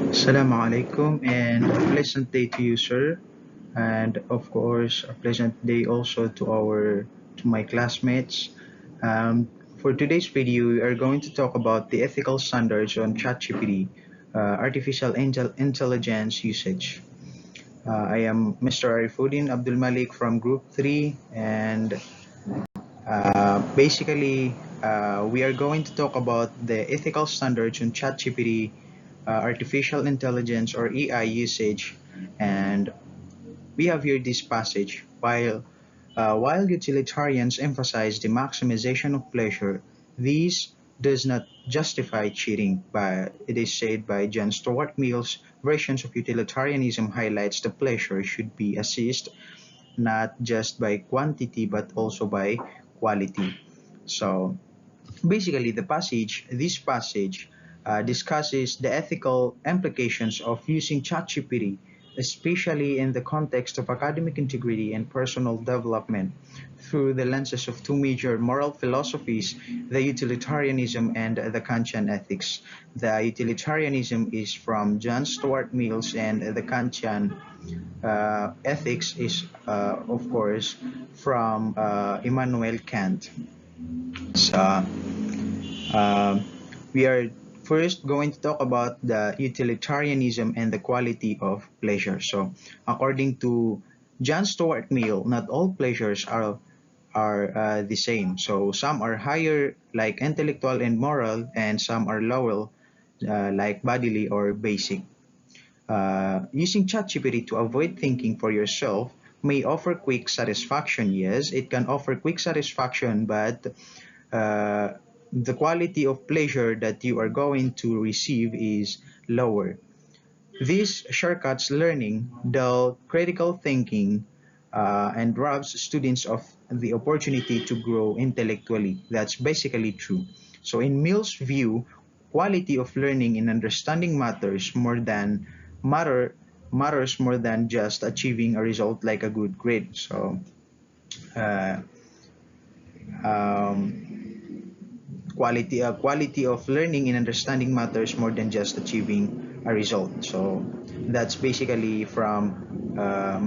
Assalamu alaikum and a pleasant day to you, sir. And of course, a pleasant day also to my classmates. For today's video, we are going to talk about the ethical standards on ChatGPT, intelligence usage. I am Mr. Arifuddin Abdul Malik from Group 3, and we are going to talk about the ethical standards on ChatGPT, artificial intelligence or AI usage, and we have here this passage. While utilitarians emphasize the maximization of pleasure, this does not justify cheating. But it is said by John Stuart Mill's versions of utilitarianism highlights the pleasure should be assessed not just by quantity but also by quality. So basically, this passage discusses the ethical implications of using ChatGPT, especially in the context of academic integrity and personal development, through the lenses of two major moral philosophies, the utilitarianism and the Kantian ethics. The utilitarianism is from John Stuart Mills, and the Kantian ethics is, of course, from Immanuel Kant. So, um, we are first going to talk about the utilitarianism and the quality of pleasure. So, according to John Stuart Mill, not all pleasures are the same. So, some are higher, like intellectual and moral, and some are lower, like bodily or basic. Using ChatGPT to avoid thinking for yourself may offer quick satisfaction. Yes, it can offer quick satisfaction, but uh, the quality of pleasure that you are going to receive is lower. This shortcuts learning, dull critical thinking, and robs students of the opportunity to grow intellectually. That's basically true. So, in Mill's view, quality of learning and understanding matter matters more than just achieving a result like a good grade. So, uh, um, quality of learning and understanding matters more than just achieving a result. So that's basically from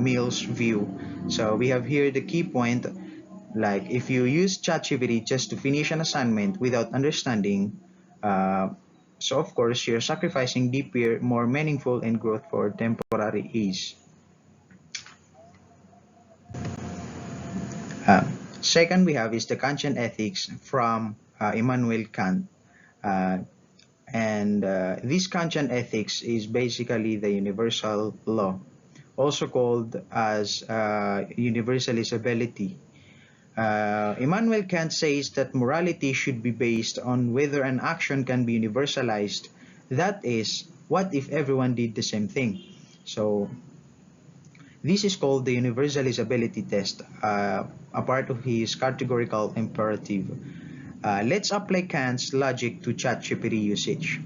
Mill's view. So we have here the key point, like if you use ChatGPT just to finish an assignment without understanding, uh, so of course you're sacrificing deeper, more meaningful and growth for temporary ease. uh, Second we have is the Kantian ethics from Immanuel Kant. uh, And this Kantian ethics is basically the universal law, also called as universalizability. Immanuel Kant says that morality should be based on whether an action can be universalized. That is, what if everyone did the same thing? So this is called the universalizability test, a part of his categorical imperative. Let's apply Kant's logic to ChatGPT usage.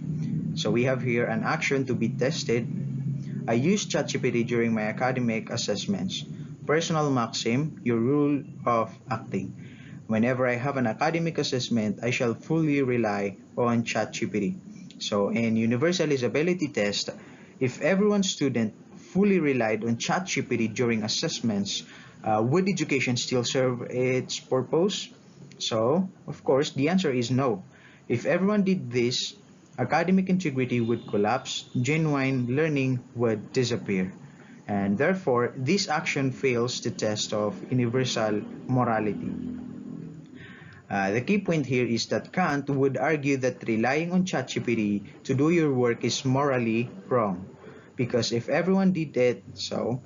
So we have here an action to be tested. I use ChatGPT during my academic assessments. Personal maxim, your rule of acting. Whenever I have an academic assessment, I shall fully rely on ChatGPT. So in universalizability test, if everyone student fully relied on ChatGPT during assessments, would education still serve its purpose? So, of course, the answer is no. If everyone did this, academic integrity would collapse, genuine learning would disappear, and therefore, this action fails the test of universal morality. The key point here is that Kant would argue that relying on ChatGPT to do your work is morally wrong, because if everyone did it, so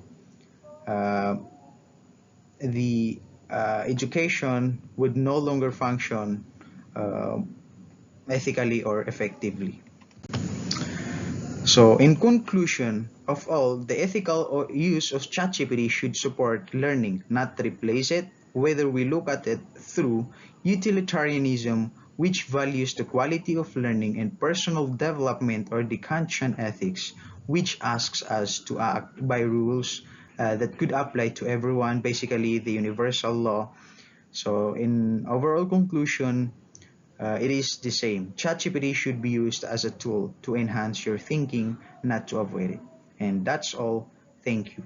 uh, the education would no longer function uh, ethically or effectively. So, in conclusion of all, the ethical use of ChatGPT should support learning, not replace it, whether we look at it through utilitarianism, which values the quality of learning and personal development, or the Kantian ethics, which asks us to act by rules that could apply to everyone, basically the universal law. So, in overall conclusion, it is the same. ChatGPT should be used as a tool to enhance your thinking, not to avoid it. And that's all. Thank you.